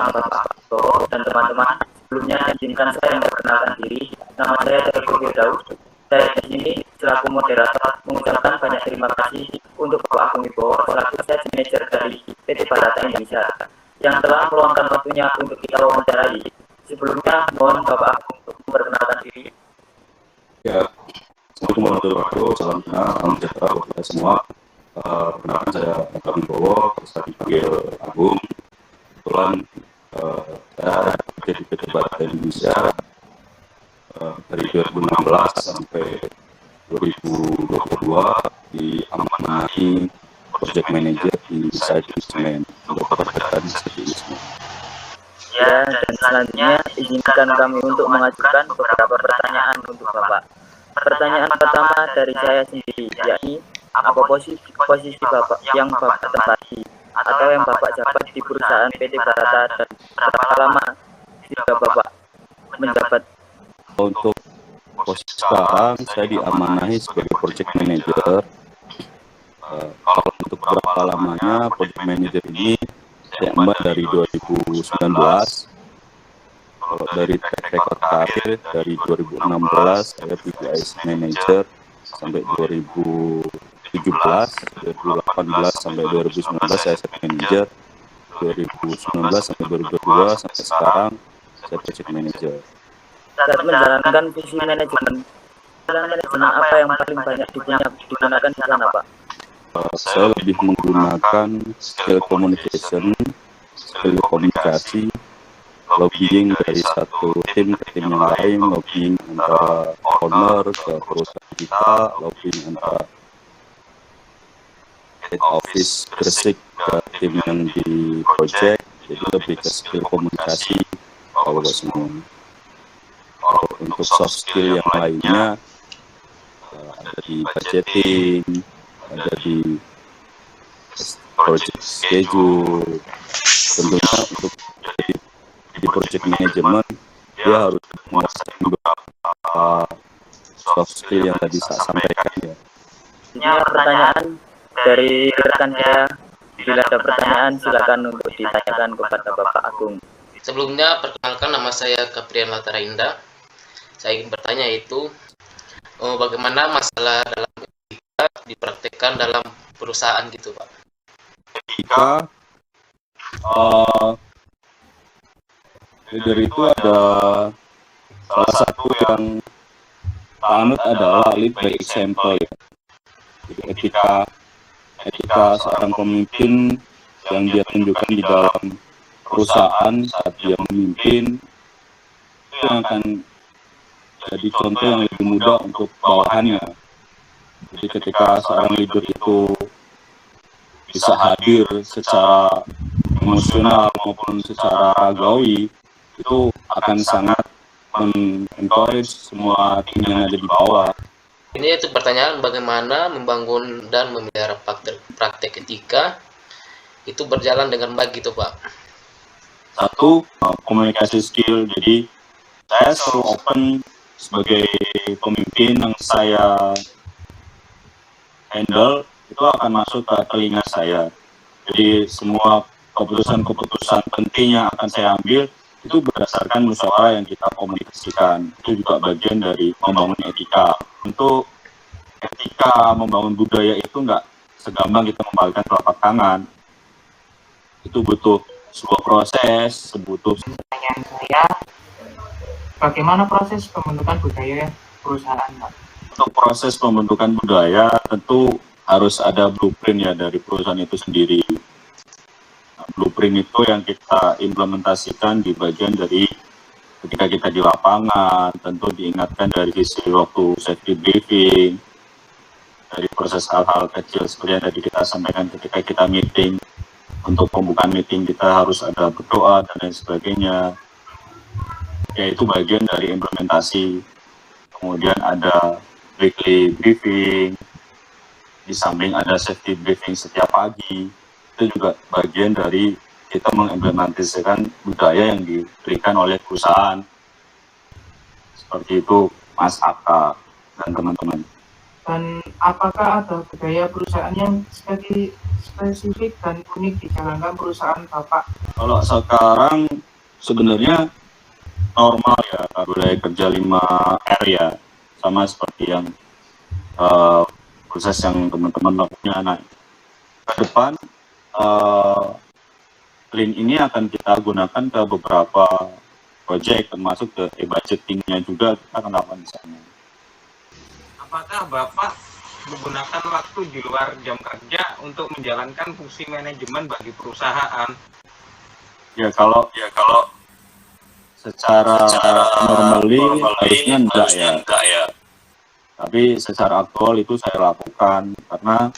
bersama Bapak Wibowo dan teman-teman. Sebelumnya izinkan saya memperkenalkan diri. Nama saya Teguh Firdaus. Saya di sini selaku moderator mengucapkan banyak terima kasih untuk Bapak Agung Wibowo selaku sales manager dari PT Barata Indonesia yang telah meluangkan waktunya untuk kita wawancarai. Sebelumnya mohon Bapak Agung untuk memperkenalkan diri. Ya, Assalamualaikum warahmatullahi wabarakatuh. Salam kenal, salam sejahtera buat kita semua. Perkenalkan saya Agung Wibowo, saya dipanggil Agung. Kebetulan saya bekerja di PT Barata Indonesia dari 2016 sampai 2022 diamanahi project manager di site instrumen untuk pekerjaan seperti instrumen. Ya, dan selanjutnya izinkan kami untuk mengajukan beberapa pertanyaan untuk Bapak. Pertanyaan pertama dari saya sendiri, yakni apa posisi Bapak yang Bapak tempati atau yang Bapak jabat di perusahaan PT Barata dan berapa lama sudah Bapak menjabat? Untuk posisi sekarang saya diamanahi sebagai project manager. Kalau untuk berapa lamanya project manager ini saya emban dari 2019. Kalau dari track record karir dari 2016 saya PPIS manager sampai 2017, 2018 sampai 2019 saya set manager, 2019 sampai 2022 sampai sekarang saya project manager. Saat menjalankan visi manajemen apa yang paling banyak digunakan di sana, Pak? Saya lebih menggunakan skill communication, skill komunikasi, lobbying dari satu tim ke tim yang lain, lobbying antara owner ke perusahaan kita, lobbying antara head office Gresik ke tim yang di project. Jadi lebih ke skill komunikasi kalau semua. Kalau untuk soft skill yang lainnya ada di budgeting, ada di project schedule. Tentunya untuk di project management dia harus menguasai beberapa soft skill yang tadi saya sampaikan ya. Ini pertanyaan dari rekan saya. Bila ada pertanyaan silakan untuk ditanyakan kepada Bapak Agung. Sebelumnya perkenalkan, nama saya Kaprian Latara Indah. Saya ingin bertanya itu bagaimana masalah dalam etika dipraktekkan dalam perusahaan gitu, Pak? Etika dari itu ada salah satu yang anut adalah lead by example ya. Jadi etika seorang pemimpin yang dia tunjukkan di dalam perusahaan saat dia memimpin itu yang akan jadi contoh yang lebih mudah untuk bawahannya. Jadi ketika seorang leader itu bisa hadir secara emosional maupun secara ragawi, itu akan sangat men-encourage semua tim yang ada di bawah. Ini itu pertanyaan bagaimana membangun dan memelihara praktek etika itu berjalan dengan baik gitu, Pak. Satu, komunikasi skill. Jadi saya selalu open sebagai pemimpin yang saya handle itu akan masuk ke telinga saya. Jadi semua keputusan-keputusan penting yang akan saya ambil itu berdasarkan musyawarah yang kita komunikasikan. Itu juga bagian dari membangun etika. Untuk etika membangun budaya itu nggak segampang kita membalikkan telapak tangan. Itu butuh sebuah proses, Pertanyaan saya, bagaimana proses pembentukan budaya perusahaan, Pak? Untuk proses pembentukan budaya tentu harus ada blueprint ya dari perusahaan itu sendiri. Nah, blueprint itu yang kita implementasikan di bagian dari ketika kita di lapangan, tentu diingatkan dari sisi waktu safety briefing, dari proses hal-hal kecil seperti yang tadi kita sampaikan ketika kita meeting. Untuk pembukaan meeting kita harus ada berdoa dan lain sebagainya. Yaitu bagian dari implementasi. Kemudian ada weekly briefing, di samping ada safety briefing setiap pagi. Itu juga bagian dari kita mengimplementasikan budaya yang diberikan oleh perusahaan. Seperti itu Mas Aka dan teman-teman. Dan apakah ada budaya perusahaan yang spesifik dan unik dijalankan perusahaan Bapak? Kalau sekarang sebenarnya normal ya budaya kerja 5R ya, sama seperti yang proses yang teman-teman lakukan. Nah, ke depan Lean ini akan kita gunakan ke beberapa proyek, termasuk ke e-budgetingnya juga kita akan lakukan di sana. Apakah Bapak menggunakan waktu di luar jam kerja untuk menjalankan fungsi manajemen bagi perusahaan? Ya kalau secara normally harusnya enggak ya. Tapi secara aktual itu saya lakukan karena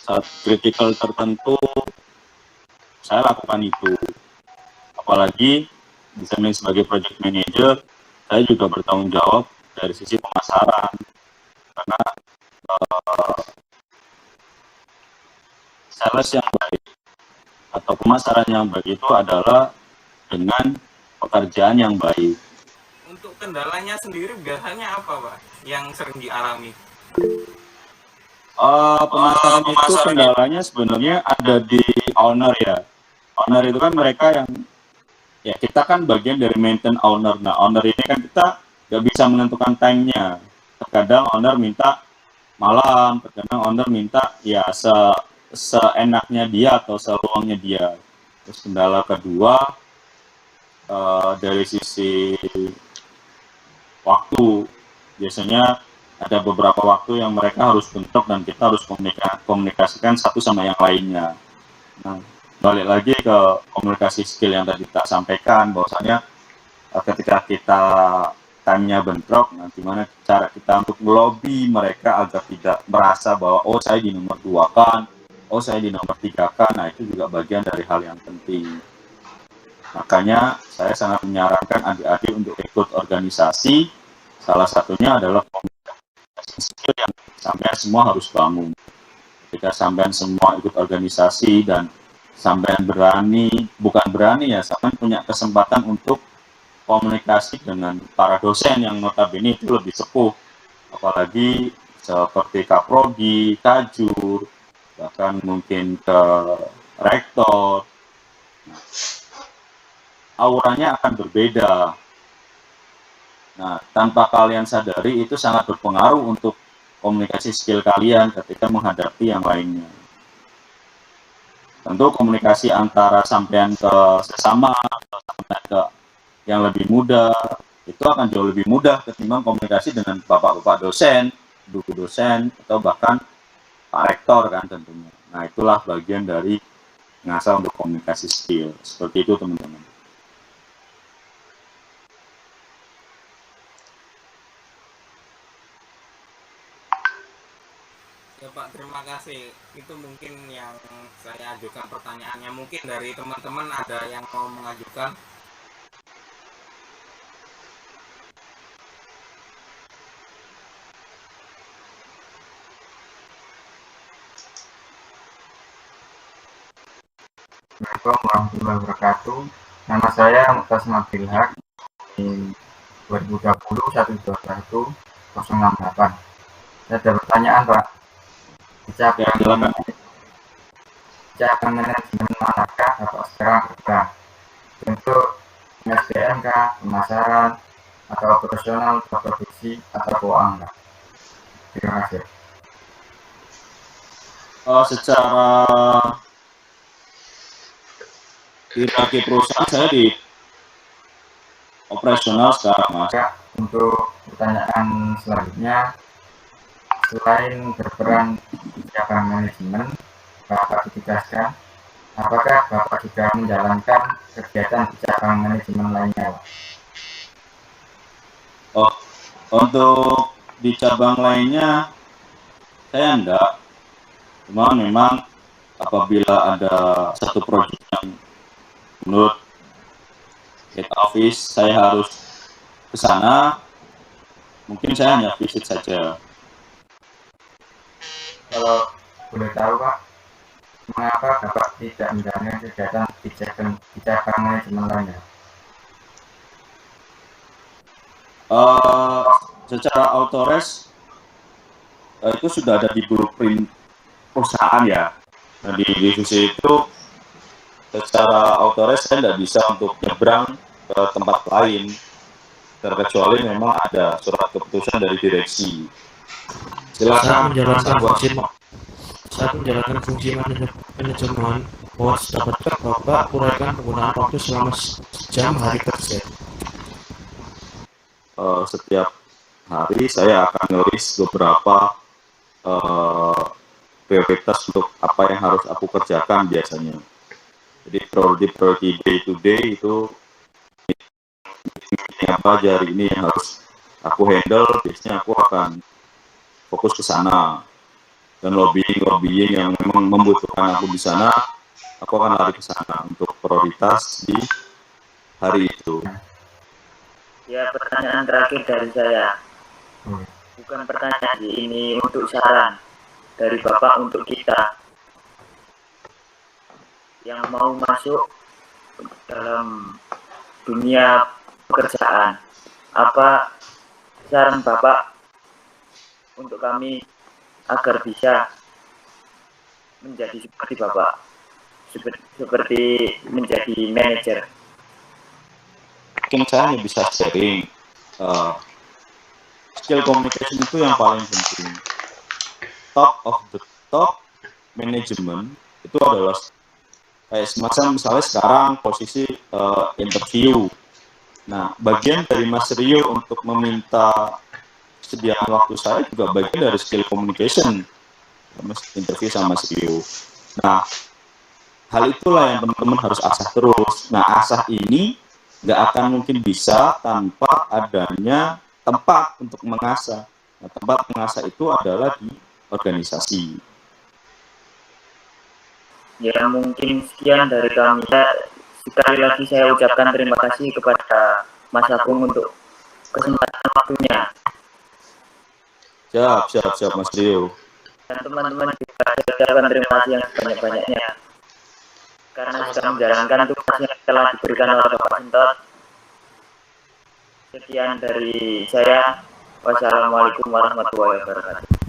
saat kritikal tertentu saya lakukan itu. Apalagi di sana sebagai project manager, saya juga bertanggung jawab dari sisi pemasaran karena sales yang baik atau pemasaran yang baik itu adalah dengan pekerjaan yang baik. Untuk kendalanya sendiri biasanya apa, Pak, yang sering dialami? Pemasaran itu kendalanya sebenarnya ada di owner ya. Owner itu kan mereka yang ya kita kan bagian dari maintain owner. Nah owner ini kan kita nggak bisa menentukan time-nya. Terkadang owner minta malam, terkadang owner minta ya seenaknya dia atau seluangnya dia. Terus kendala kedua dari sisi waktu, biasanya ada beberapa waktu yang mereka harus bentuk dan kita harus komunikasikan satu sama yang lainnya. Nah, balik lagi ke komunikasi skill yang tadi kita sampaikan, bahwasanya ketika kita time-nya bentrok, nah gimana cara kita untuk melobi mereka agar tidak merasa bahwa oh saya di nomor 2 kan, oh saya di nomor 3 kan, nah itu juga bagian dari hal yang penting. Makanya saya sangat menyarankan adik-adik untuk ikut organisasi, salah satunya adalah skill yang sampai semua harus bangun. Ketika sampai semua ikut organisasi dan sampai bukan berani ya, sampai punya kesempatan untuk komunikasi dengan para dosen yang notabene itu lebih sepuh, apalagi seperti Kaprodi, Kajur, bahkan mungkin ke rektor. Nah, auranya akan berbeda. Nah, tanpa kalian sadari itu sangat berpengaruh untuk komunikasi skill kalian ketika menghadapi yang lainnya. Tentu komunikasi antara sampean ke sesama atau sampai ke yang lebih muda itu akan jauh lebih mudah ketimbang komunikasi dengan bapak-bapak dosen, guru dosen, atau bahkan Pak Rektor kan tentunya. Nah, itulah bagian dari mengasah untuk komunikasi skill. Seperti itu teman-teman. Ya Pak, terima kasih. Itu mungkin yang saya ajukan pertanyaannya. Mungkin dari teman-teman ada yang mau mengajukan. Assalamualaikum warahmatullahi wabarakatuh. Nama saya Muktas Nabil Haq di 2020 121 068. Saya ada pertanyaan Pak. Cabang manajemen manakah Bapak sekarang bergerak? Bentuk SDM kah, pemasaran, atau operasional, produksi, atau keuangan? Terima kasih. Secara hierarki perusahaan saya di operasional sekarang Mas. Untuk pertanyaan selanjutnya, selain berperan di cabang manajemen, Bapak ditugaskan, apakah Bapak juga menjalankan kegiatan di cabang manajemen lainnya? Untuk di cabang lainnya saya enggak. Cuma memang apabila ada satu proyek yang menurut head office saya harus ke sana, mungkin saya hanya visit saja. Kalau boleh tahu Pak, mengapa Bapak tidak menjalankan kegiatan di cabang manajemen lainnya? secara autores itu sudah ada di blueprint perusahaan ya. Nah, di divisi itu secara autores saya tidak bisa untuk nyebrang ke tempat lain, terkecuali memang ada surat keputusan dari direksi. Silakan saat menjalankan fungsi manajemen bos, dapatkah Bapak uraikan penggunaan waktu selama jam hari kerja? Setiap hari saya akan nulis beberapa prioritas untuk apa yang harus aku kerjakan biasanya. Jadi priority day to day itu apa aja hari ini yang harus aku handle, biasanya aku akan fokus ke sana. Dan lobbying yang memang membutuhkan aku di sana, aku akan lari ke sana untuk prioritas di hari itu. Ya, pertanyaan terakhir dari saya. Bukan pertanyaan ini untuk saran dari Bapak untuk kita yang mau masuk dalam dunia pekerjaan. Apa saran Bapak untuk kami agar bisa menjadi seperti Bapak, seperti menjadi manajer? Mungkin saya hanya bisa sharing. Skill communication itu yang paling penting. Top of the top management itu adalah kayak semacam misalnya sekarang posisi interview. Nah, bagian dari Mas Rio untuk meminta sediaan waktu saya juga bagian dari skill communication, interview sama Mas Rio. Nah, hal itulah yang teman-teman harus asah terus. Nah, asah ini nggak akan mungkin bisa tanpa adanya tempat untuk mengasah. Nah, tempat mengasah itu adalah di organisasi. Ya, mungkin sekian dari kami. Sekali lagi saya ucapkan terima kasih kepada Mas Agung untuk kesempatan waktunya. Siap Mas Rio. Dan teman-teman juga saya ucapkan terima kasih yang sebanyak-banyaknya karena sudah menjalankan tugas yang telah diberikan oleh Bapak Sentot. Sekian dari saya. Wassalamualaikum warahmatullahi wabarakatuh.